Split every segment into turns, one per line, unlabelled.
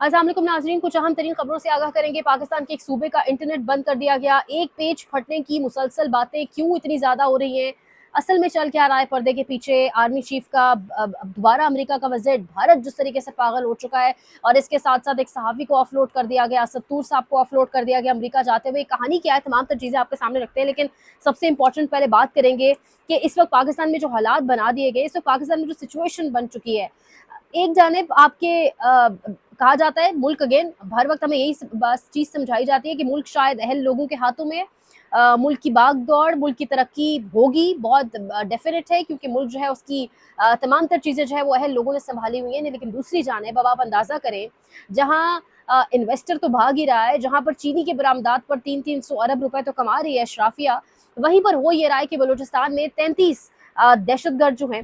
अस्सलाम वालेकुम नाज़रीन, कुछ अहम तरीन खबरों से आगाह करेंगे। पाकिस्तान के एक सूबे का इंटरनेट बंद कर दिया गया। एक पेज फटने की मुसलसल बातें क्यों इतनी ज़्यादा हो रही हैं, असल में चल क्या रहा है पर्दे के पीछे। आर्मी चीफ का दोबारा अमेरिका का विजिट, भारत जिस तरीके से पागल हो चुका है, और इसके साथ साथ एक सहाफ़ी को ऑफलोड कर दिया गया, सत्तूर साहब को ऑफलोड कर दिया गया अमेरिका जाते हुए। कहानी क्या है, तमाम तर चीज़ें आपके सामने रखते हैं, लेकिन सबसे इंपॉर्टेंट पहले बात करेंगे कि इस वक्त पाकिस्तान में जो हालात बना दिए गए, इस वक्त पाकिस्तान में जो सिचुएशन बन चुकी है। एक जानिब आपके कहा जाता है मुल्क अगेन, हर वक्त हमें यही चीज़ समझाई जाती है कि मुल्क शायद अहल लोगों के हाथों में है। मुल्क की भाग दौड़, मुल्क की तरक्की होगी, बहुत डेफिनेट है, क्योंकि मुल्क जो है उसकी तमाम तर चीज़ें जो है वो अहल लोगों ने संभाली हुई हैं। लेकिन दूसरी जानिब अब आप अंदाज़ा करें, जहाँ इन्वेस्टर तो भाग ही रहा है, जहाँ पर चीनी के बरामदात पर 300 अरब रुपए तो कमा रही है अशराफिया, वहीं पर हो ये रहा है कि बलूचिस्तान में 33 दहशतगर्द जो हैं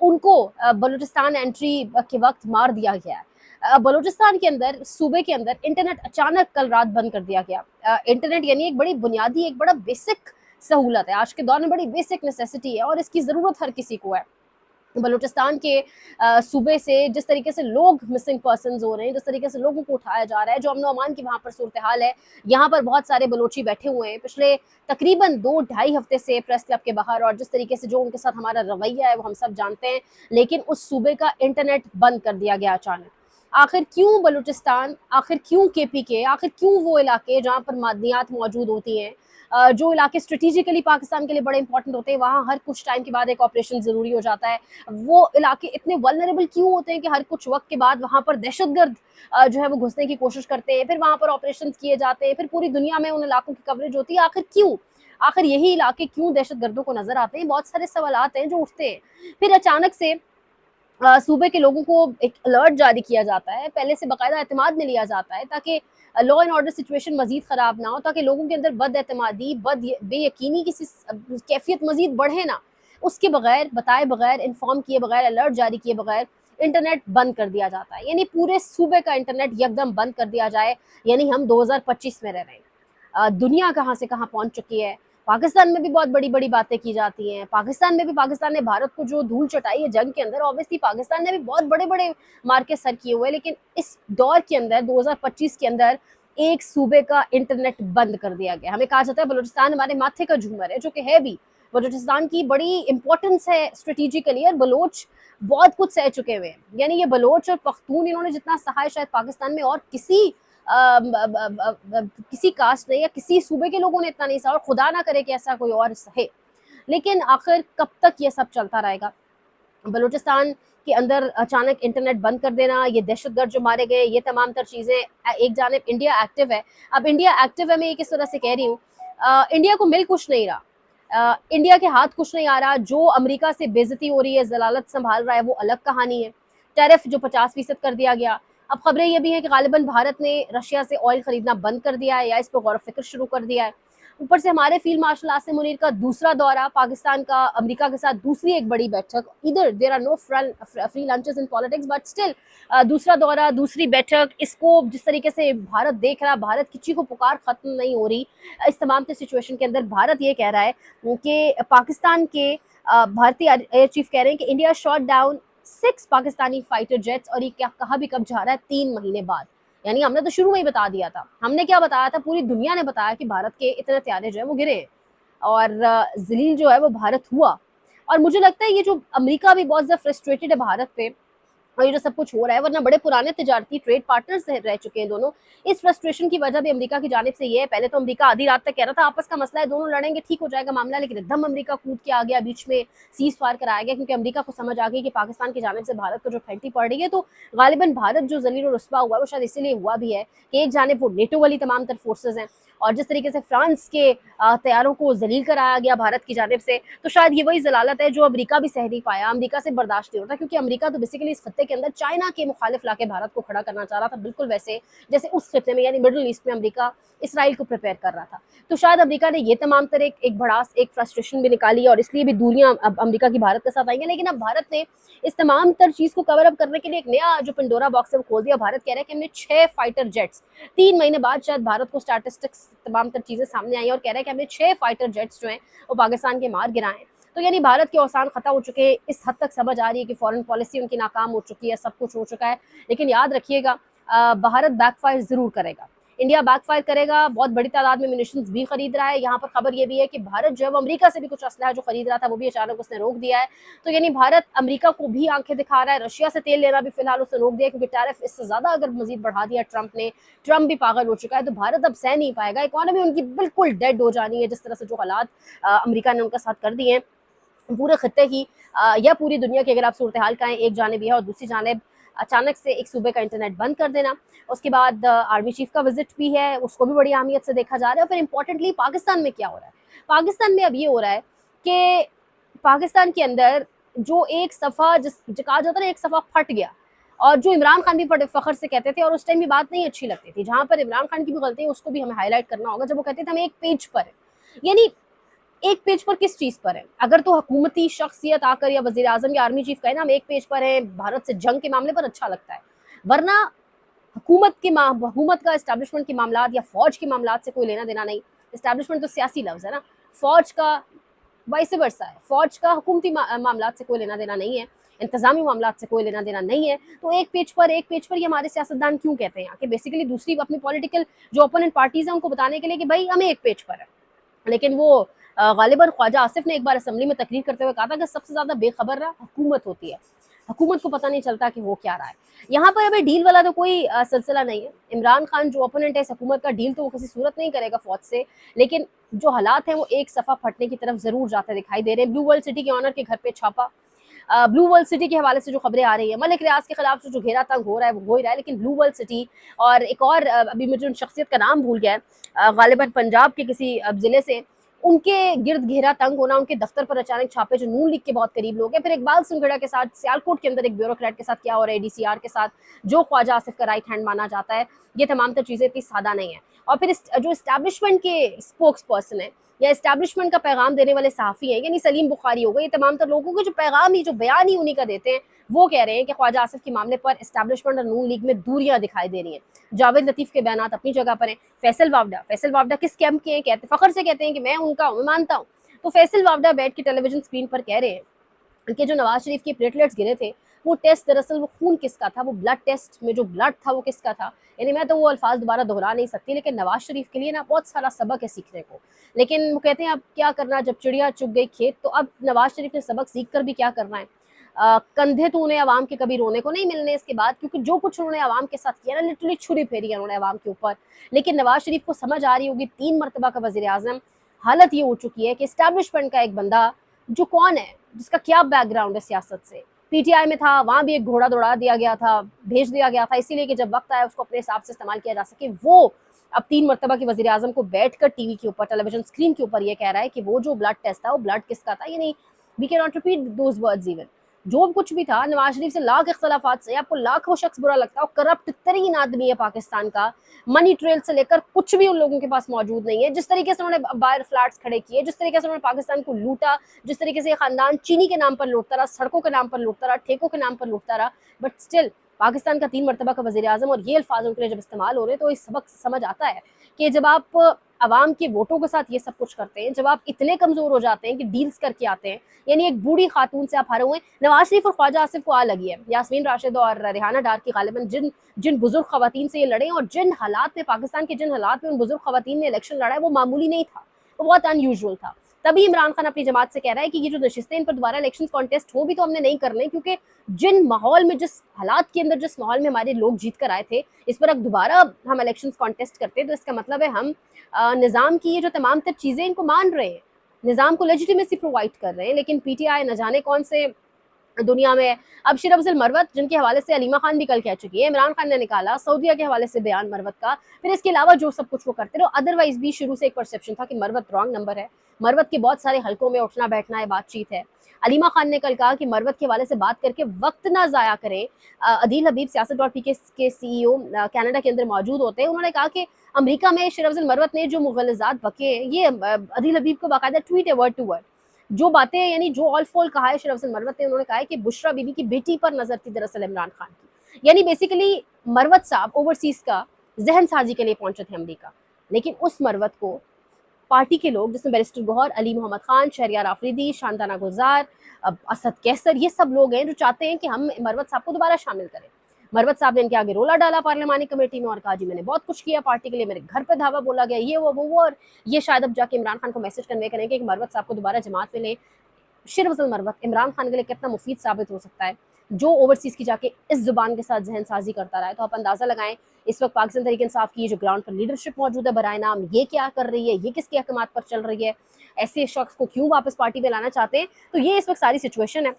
उनको बलूचिस्तान एंट्री के वक्त मार दिया गया है। बलूचिस्तान के अंदर, सूबे के अंदर इंटरनेट अचानक कल रात बंद कर दिया गया। इंटरनेट यानी एक बड़ी बुनियादी, एक बड़ा बेसिक सहूलत है, आज के दौर में बड़ी बेसिक नेसेसिटी है, और इसकी ज़रूरत हर किसी को है। बलूचिस्तान के सूबे से जिस तरीके से लोग मिसिंग पर्सनस हो रहे हैं, जिस तरीके से लोगों को उठाया जा रहा है, जो अमन अमान की वहाँ पर सूरत हाल है, यहाँ पर बहुत सारे बलोची बैठे हुए हैं पिछले तकरीबन 2-2.5 हफ्ते से प्रेस क्लब के बाहर, और जिस तरीके से जो उनके साथ हमारा रवैया है वो हम सब जानते हैं। लेकिन उस सूबे का इंटरनेट बंद कर दिया गया अचानक। आखिर क्यों बलूचिस्तान, आखिर क्यों KPK, आखिर क्यों वो इलाके जहाँ पर मादनियात मौजूद होती हैं, जो इलाके स्ट्रेटेजिकली पाकिस्तान के लिए बड़े इंपॉर्टेंट होते हैं, वहाँ हर कुछ टाइम के बाद एक ऑपरेशन ज़रूरी हो जाता है। वो इलाके इतने वल्नरेबल क्यों होते हैं कि हर कुछ वक्त के बाद वहाँ पर दहशतगर्द जो है वो घुसने की कोशिश करते हैं, फिर वहाँ पर ऑपरेशन किए जाते हैं, फिर पूरी दुनिया में उन इलाकों की कवरेज होती है। आखिर क्यों, आखिर यही इलाके क्यों दहशतगर्दों को नजर आते हैं? बहुत सारे सवालात हैं जो उठते हैं। फिर अचानक से सूबे के लोगों को एक अलर्ट जारी किया जाता है, पहले से बाकायदा एतमाद में लिया जाता है, ताकि लॉ एंड ऑर्डर सिचुएशन मजीद ख़राब ना हो, ताकि लोगों के अंदर बद एतमादी, बेयकीनी की कैफियत मजीद बढ़े ना। उसके बगैर, बताए बगैर, इन्फॉर्म किए बगैर, अलर्ट जारी किए बगैर इंटरनेट बंद कर दिया जाता है। यानी पूरे सूबे का इंटरनेट यकदम बंद कर दिया जाए, यानी हम 2025 में रह रहे हैं। दुनिया कहाँ से कहाँ पहुँच चुकी है। पाकिस्तान में भी बहुत बड़ी बड़ी बातें की जाती हैं। पाकिस्तान में भी, पाकिस्तान ने भारत को जो धूल चटाई है जंग के अंदर, ऑब्वियसली पाकिस्तान ने भी बहुत बड़े बड़े मार्के सर किए हुए हैं। लेकिन इस दौर के अंदर, 2025 के अंदर, एक सूबे का इंटरनेट बंद कर दिया गया। हमें कहा जाता है बलूचिस्तान हमारे माथे का झूमर है, जो कि है भी। बलूचिस्तान की बड़ी इंपॉर्टेंस है स्ट्रेटेजिकली, और बलोच बहुत कुछ सह चुके हुए हैं। यानी ये बलोच और पख्तून, इन्होंने जितना सहा है शायद पाकिस्तान में और किसी कास्ट ने या किसी सूबे के लोगों ने इतना नहीं सहा, और खुदा ना करे कि ऐसा कोई और सहे। लेकिन आखिर कब तक ये सब चलता रहेगा? बलूचिस्तान के अंदर अचानक इंटरनेट बंद कर देना, ये दहशतगर्द जो मारे गए, ये तमाम तर चीज़ें। एक जानिब इंडिया एक्टिव है। अब इंडिया एक्टिव है, मैं ये किस तरह से कह रही हूँ, इंडिया को मिल कुछ नहीं रहा, इंडिया के हाथ कुछ नहीं आ रहा। जो अमेरिका से बेइज्जती हो रही है, जलालत संभाल रहा है, वो अलग कहानी है। टैरिफ जो 50% कर दिया गया। अब खबरें ये भी हैं कि गालिबन भारत ने रशिया से ऑयल खरीदना बंद कर दिया है, या इस पर गौर फिक्र शुरू कर दिया है। ऊपर से हमारे फील्ड मार्शल आसिम मुनीर का दूसरा दौरा, पाकिस्तान का अमेरिका के साथ दूसरी एक बड़ी बैठक। इधर there are no free lunches in politics, but still दूसरा दौरा, दूसरी बैठक, इसको जिस तरीके से भारत देख रहा, भारत की चीखो पुकार खत्म नहीं हो रही। इस तमाम सिचुएशन के अंदर भारत ये कह रहा है कि पाकिस्तान के भारतीय एयर चीफ कह रहे हैं कि India shot down 6 Pakistani fighter jets, और ये क्या कहा भी कब जा रहा है, 3 महीने बाद। यानी हमने तो शुरू में ही बता दिया था। हमने क्या बताया था, पूरी दुनिया ने बताया कि भारत के इतने त्यारे जो है वो गिरे हैं, और जलील जो है वो भारत हुआ। और मुझे लगता है ये जो अमेरिका भी बहुत ज़्यादा फ्रस्ट्रेटेड है भारत पे, और ये जो सब कुछ हो रहा है, वरना बड़े पुराने तिजारती ट्रेड पार्टनर्स रह चुके हैं दोनों। इस फ्रस्ट्रेशन की वजह भी अमेरिका की जानिब से ये है। पहले तो अमेरिका आधी रात तक कह रहा था आपस का मसला है, दोनों लड़ेंगे, ठीक हो जाएगा मामला, लेकिन एकदम अमेरिका कूद के आ गया, बीच में सीज फायर कराया गया, क्योंकि अमेरिका को समझ आ गई कि पाकिस्तान की जानिब से भारत को जो फैंटी पड़ रही है, तो गालिबन भारत जो जलील और रुस्वा हुआ है, वो शायद इसीलिए हुआ भी है कि एक जानिब वो नेटो वाली तमाम तर फोर्सेज हैं, और जिस तरीके से फ्रांस के तैयारों को जलील कराया गया भारत की जानिब से, तो शायद ये वही जलालत है जो अमेरिका भी सह नहीं पाया, अमेरिका से बर्दाश्त नहीं होता। क्योंकि अमेरिका तो बेसिकली इस खत्ते के अंदर चाइना के मुखालिफ लाके भारत को खड़ा करना चाह रहा था, बिल्कुल वैसे जैसे उस खत्ते में, यानी मिडल ईस्ट में अमेरिका इसराइल को प्रिपेयर कर रहा था। तो शायद अमेरिका ने ये तमाम तरह एक भड़ास, एक फ्रस्ट्रेशन भी निकाली, और इसलिए भी दूरियां अब अमेरिका की भारत के साथ आई हैं। लेकिन अब भारत ने इस तमाम तर चीज़ को कवर अप करने के लिए एक नया जो पंडोरा बॉक्स है वो खोल दिया। भारत कह रहा है कि हमने 6 फाइटर जेट्स, 3 महीने बाद शायद भारत को स्टैटिस्टिक्स तमाम तर चीज़ें सामने आई, और कह रहा है कि हमने 6 फाइटर जेट्स जो हैं वो पाकिस्तान के मार गिराए। तो यानी भारत के औसान खता हो चुके हैं। इस हद तक समझ आ रही है कि फॉरेन पॉलिसी उनकी नाकाम हो चुकी है, सब कुछ हो चुका है। लेकिन याद रखिएगा, भारत बैकफायर जरूर करेगा, इंडिया बैकफायर करेगा। बहुत बड़ी तादाद में म्यूनिशंस भी खरीद रहा है। यहाँ पर खबर ये भी है कि भारत जो है अमेरिका से भी कुछ असलहा जो खरीद रहा था वो भी अचानक उसने रोक दिया है। तो यानी भारत अमेरिका को भी आंखें दिखा रहा है। रशिया से तेल लेना भी फिलहाल उसने रोक दिया, क्योंकि टैरिफ इससे ज्यादा अगर मजीद बढ़ा दिया ट्रंप भी पागल हो चुका है, तो भारत अब सह नहीं पाएगा। इकोनॉमी उनकी बिल्कुल डेड हो जानी है, जिस तरह से जो हालात अमेरिका ने उनके साथ कर दिए हैं। पूरे खत्ते की या पूरी दुनिया की अगर आप सूरत हाल का है, एक जानिब यह और दूसरी जानिब अचानक से एक सूबे का इंटरनेट बंद कर देना। उसके बाद आर्मी चीफ का विजिट भी है, उसको भी बड़ी अहमियत से देखा जा रहा है। और फिर इंपॉर्टेंटली पाकिस्तान में क्या हो रहा है, पाकिस्तान में अब ये हो रहा है कि पाकिस्तान के अंदर जो एक सफ़ा जो कहा जाता है ना, एक सफ़ा फट गया। और जो इमरान खान भी बड़े फखर से कहते थे, और उस टाइम भी बात नहीं अच्छी लगती थी, जहाँ पर इमरान खान की भी गलती है उसको भी हमें हाईलाइट करना होगा, जब वो कहते थे हम एक पेज पर है। यानी एक पेज पर किस चीज पर है? अगर तो हुकूमती शख्सियत आकर या वजीर आजम या आर्मी चीफ कहे ना हम एक पेज पर है भारत से जंग के मामले पर, अच्छा लगता है। वरना हुकूमत का एस्टैब्लिशमेंट के मामला या फौज के मामला से कोई लेना देना नहीं। एस्टैब्लिशमेंट तो सियासी लफ्ज है ना, फौज का वाइस वर्सा है, फौज का हुकूमती मामला से कोई लेना देना नहीं है, इंतजामी मामला से कोई लेना देना नहीं है। तो एक पेज पर ये हमारे सियासतदान क्यों कहते हैं कि बेसिकली दूसरी अपनी पॉलिटिकल जो ओपोनेंट पार्टीज हैं उनको बताने के लिए कि भाई हमें एक पेज पर है। लेकिन वो गालिबन ख्वाजा आसिफ ने एक बार असेंबली में तकरीर करते हुए कहा था कि सबसे ज्यादा बेखबर ना हुकूमत होती है, हुकूमत को पता नहीं चलता कि वो क्या रहा है। यहाँ पर अभी डील वाला तो कोई सिलसिला नहीं है। इमरान खान जो ओपोनेंट है हुकूमत का, डील तो वो किसी सूरत नहीं करेगा फौज से, लेकिन जो हालात हैं वो एक सफा फटने की तरफ जरूर जाते दिखाई दे रहे हैं। ब्लू वर्ल्ड सिटी के ऑनर के घर पे छापा, ब्लू वर्ल्ड सिटी के हवाले से जो खबरें आ रही है, मलिक रियाज के खिलाफ जो घेरा तंग हो रहा है वो हो ही रहा है, लेकिन ब्लू वर्ल्ड सिटी और एक और अभी मुझे उन शख्सियत का नाम भूल गया है, गालिबन पंजाब के किसी जिले से, उनके गिर्द घेरा तंग होना, उनके दफ्तर पर अचानक छापे जो नून लीग के बहुत करीब लोग हैं। फिर इकबाल सिंघड़ा के साथ सियालकोट के अंदर एक ब्यूरोक्रेट के साथ क्या हो रहा है, डीसीआर के साथ जो ख्वाजा आसिफ का राइट हैंड माना जाता है। ये तमाम तर चीज़ें इतनी सादा नहीं है। और फिर जो इस्टेब्लिशमेंट के स्पोक्स पर्सन है या इस्टेब्लिशमेंट का पैगाम देने वाले सहाफ़ी हैं, यानी सलीम बुखारी हो गए, ये तमाम तर लोगों के जो पैगाम ही जो बयान ही उन्हीं का देते हैं, वो कह रहे हैं कि ख्वाजा आसिफ के मामले पर इस्टेब्लिशमेंट और नून लीग में दूरियां दिखाई दे रही हैं। जावेद लतीफ़ के बयान अपनी जगह पर हैं। फैसल वावडा किस कैंप के हैं? कहते फखर से कहते हैं कि मैं उनका हूँ, मैं मानता हूँ। तो फैसल वावडा बैठ के टेलीविजन स्क्रीन पर कह रहे हैं कि जो नवाज शरीफ के प्लेटलेट्स गिरे थे, वो टेस्ट दरअसल वो खून किसका था, वो ब्लड टेस्ट में जो ब्लड था वो किसका था। यानी मैं तो वो अल्फाज दोबारा दोहरा नहीं सकती, लेकिन नवाज शरीफ के लिए ना बहुत सारा सबक है सीखने को। लेकिन वो कहते हैं अब क्या करना, जब चिड़िया चुग गई खेत, तो अब नवाज शरीफ ने सबक सीख कर भी क्या करना है। कंधे तो उन्हें आवाम के कभी रोने को नहीं मिलने इसके बाद, क्योंकि जो कुछ उन्होंने आवाम के साथ किया ना, लिटरली छुरी फेरी है उन्होंने आवाम के ऊपर। लेकिन नवाज शरीफ को समझ आ रही होगी, 3 मरतबा का वज़ीर आज़म, हालत ये हो चुकी है कि इस्टेब्लिशमेंट का एक बंदा जो कौन है, जिसका क्या बैकग्राउंड है सियासत से, पीटीआई में था, वहाँ भी एक घोड़ा दौड़ा दिया गया था, भेज दिया गया था, इसीलिए कि जब वक्त आया उसको अपने हिसाब से इस्तेमाल किया जा सके। वो अब 3 मरतबा के वज़ीर आज़म को बैठकर टीवी के ऊपर, टेलीविजन स्क्रीन के ऊपर ये कह रहा है कि वो जो ब्लड टेस्ट था वो ब्लड किसका था। यानी we can not repeat those words even. जो कुछ भी था, नवाज शरीफ से लाख इख्तलाफात से, आपको लाख वो शख्स बुरा लगता है, करप्ट तरीन आदमी है पाकिस्तान का, मनी ट्रेल से लेकर कुछ भी उन लोगों के पास मौजूद नहीं है। जिस तरीके से उन्होंने बाहर फ्लैट्स खड़े किए, जिस तरीके से उन्होंने पाकिस्तान को लूटा, जिस तरीके से खानदान चीनी के नाम पर लूटता रहा, सड़कों के नाम पर लूटता रहा, ठेकों के नाम पर लूटता रहा, बट स्टिल पाकिस्तान का 3 मरतबा का वज़ीर आज़म, और ये अल्फाज उनके लिए जब इस्तेमाल हो रहे हैं तो इस सबक समझ आता है कि जब आप आवाम के वोटों के साथ ये सब कुछ करते हैं, जब आप इतने कमजोर हो जाते हैं कि डील्स करके आते हैं, यानी एक बूढ़ी खातून से आप हारे हुए। नवाज शरीफ और ख्वाजा आसिफ को आ लगी है, यास्मीन राशिद और रेहाना डार की गालिबन जिन बुजुर्ग खवातीन से ये लड़े और जिन हालात में, पाकिस्तान के जिन हालात में उन बुजुर्ग खवातीन ने इलेक्शन लड़ा है, वो मामूली नहीं था, वो बहुत अनयूजुअल था। तभी इमरान खान अपनी जमात से कह रहा है कि ये जो नशिस्तें, इन पर दोबारा इलेक्शन कॉन्टेस्ट हो भी तो हमने नहीं करने, क्योंकि जिन माहौल में, जिस हालात के अंदर, जिस माहौल में हमारे लोग जीत कर आए थे, इस पर अब दोबारा हम इलेक्शन कॉन्टेस्ट करते हैं तो इसका मतलब है हम निज़ाम की ये जो तमाम तर चीज़ें इनको मान रहे हैं, निज़ाम को लेजिटिमेसी प्रोवाइड कर रहे हैं। लेकिन पीटीआई न जाने कौन से दुनिया में, अब शिर अफजल मरवत जिनके हवाले से अलीमा खान भी कल कह चुकी है, इमरान खान ने निकाला सऊदीया के हवाले से बयान मरवत का, फिर इसके अलावा जो सब कुछ वो करते रहो। अदरवाइज भी शुरू से एक परसेप्शन था कि मरवत रॉन्ग नंबर है, मरवत के बहुत सारे हलकों में उठना बैठना है, बातचीत है। अलीमा खान ने कल कहा कि मरवत के हवाले से बात करके वक्त ना ज़ाया करें। अदील हबीब सियासत.पी के सीईओ कनाडा के अंदर मौजूद होते हैं, उन्होंने कहा कि अमेरिका में शिर अफजल मरवत ने जो मुगलजात बके हैं, ये अदील हबीब को बाकायदा ट्वीट है वर्ड टू वर्ड, जो बातें, यानी जो ऑल फॉल कहा है शिर अफजल मरवत ने, उन्होंने कहा है कि बुशरा बीबी की बेटी पर नजर थी दरअसल इमरान खान की। यानी बेसिकली मरवत साहब ओवरसीज का जहन साजी के लिए पहुंचे थे अमेरिका, लेकिन उस मरवत को पार्टी के लोग, जिसमें बैरिस्टर गौहर, अली मोहम्मद खान, शहरियार आफरीदी, शांताना गुलजार, असद कैसर, ये सब लोग हैं जो चाहते हैं कि हम मरवत साहब को दोबारा शामिल करें। मरवत साहब ने इनके आगे रोला डाला पार्लिमानी कमेटी में और कहा जी मैंने बहुत कुछ किया पार्टी के लिए, मेरे घर पे धावा बोला गया, ये वो, और ये शायद अब जाके इमरान खान को मैसेज कन्वे करेंगे कि मरवत साहब को दोबारा जमात में लें। शिर वसल मरवत इमरान खान के लिए कितना मुफीद साबित हो सकता है जो ओवरसीज की जाके इस जुबान के साथ जहन साजी करता रहा है। तो आप अंदाजा लगाएं इस वक्त पाकिस्तान तहरीक इंसाफ की जो ग्राउंड पर लीडरशिप मौजूद है बराए नाम, ये क्या कर रही है, ये किसके अहकामात पर चल रही है, ऐसे शख्स को क्यों वापस पार्टी में लाना चाहते हैं। तो ये इस वक्त सारी सिचुएशन है।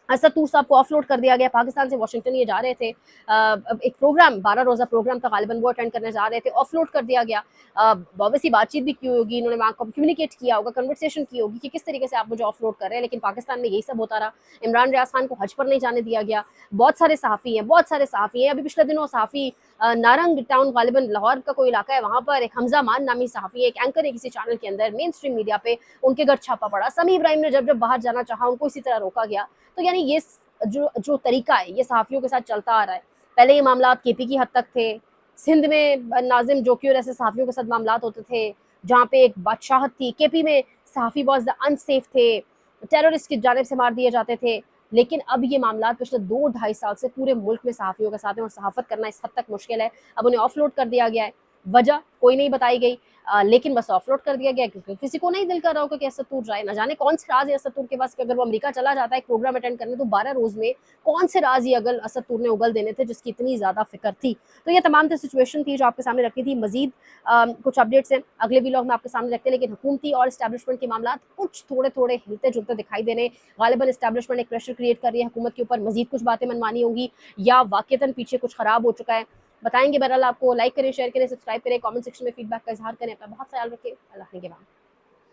असद तूर साहब को ऑफलोड कर दिया गया, पाकिस्तान से वाशिंगटन ये जा रहे थे, एक प्रोग्राम 12 रोज़ा प्रोग्राम था गालिबन, वो अटेंड करने जा रहे थे, ऑफलोड कर दिया गया। ऑब्वियसली बातचीत भी की होगी, इन्होंने वहाँ कम्युनिकेट किया होगा, कन्वर्सेशन की होगी कि किस तरीके से आप मुझे ऑफलोड कर रहे हैं, लेकिन पाकिस्तान में यही सब होता रहा। इमरान रियाज खान को हज पर नहीं जाने दिया गया। बहुत सारे सहाफ़ी हैं, अभी पिछले दिनों सहाफ़ी नारंग टाउन गालिबन लाहौर का कोई इलाका है, वहाँ पर एक हमजा मान नामी सहाफ़ी, एक एंकर है किसी चैनल के अंदर, मेन स्ट्रीम मीडिया पे उनके घर छापा पड़ा। समी इब्राहिम ने जब बाहर जाना चाहा उनको इसी तरह रोका गया। तो यानी ये जो तरीका है ये सहाफ़ियों के साथ चलता आ रहा है। पहले ये मामला केपी की हद तक थे, सिंध में नाजिम जोकी और ऐसे सहाफ़ियों के साथ मामला होते थे जहाँ पे एक बादशाहत थी। केपी में सहाफ़ी बहुत अनसेफ थे, टेररिस्ट की जानिब से मार दिए जाते थे। लेकिन अब ये मामला पिछले 2-2.5 साल से पूरे मुल्क में सहाफ़ियों के साथ हैं और सहाफ़त करना इस हद तक मुश्किल है। अब उन्हें ऑफलोड कर दिया गया है, वजह कोई नहीं बताई गई, लेकिन बस ऑफलोड कर दिया गया क्योंकि किसी को नहीं दिल कर रहा होगा कि असद तूर जाए। ना जाने कौन से राज है असद तूर के पास कि अगर वो अमेरिका चला जाता है एक प्रोग्राम अटेंड करने, तो 12 रोज़ में कौन से राज ही अगर असद तूर ने उगल देने थे जिसकी इतनी ज़्यादा फिक्र थी। तो ये तमाम सिचुएशन थी जो आपके सामने रखी थी। मजीद कुछ अपडेट्स हैं अगले व्लॉग में आपके सामने रखते हैं, लेकिन हुकूमती और इस्टेब्लिशमेंट के मामला कुछ थोड़े हिलते जुलते दिखाई दे रहे हैं। गालिबन इस्टेब्लिशमेंट एक प्रेशर क्रिएट कर रही है हुकूमत के ऊपर, मजीद कुछ बातें मनमानी होंगी या वाकईतन पीछे कुछ खराब हो चुका है, बताएंगे। बहरहाल आपको लाइक करें, शेयर करें, सब्सक्राइब करें, कमेंट सेक्शन में फीडबैक का इजहार करें। अपना बहुत ख्याल रखें। अल्लाह के बाद।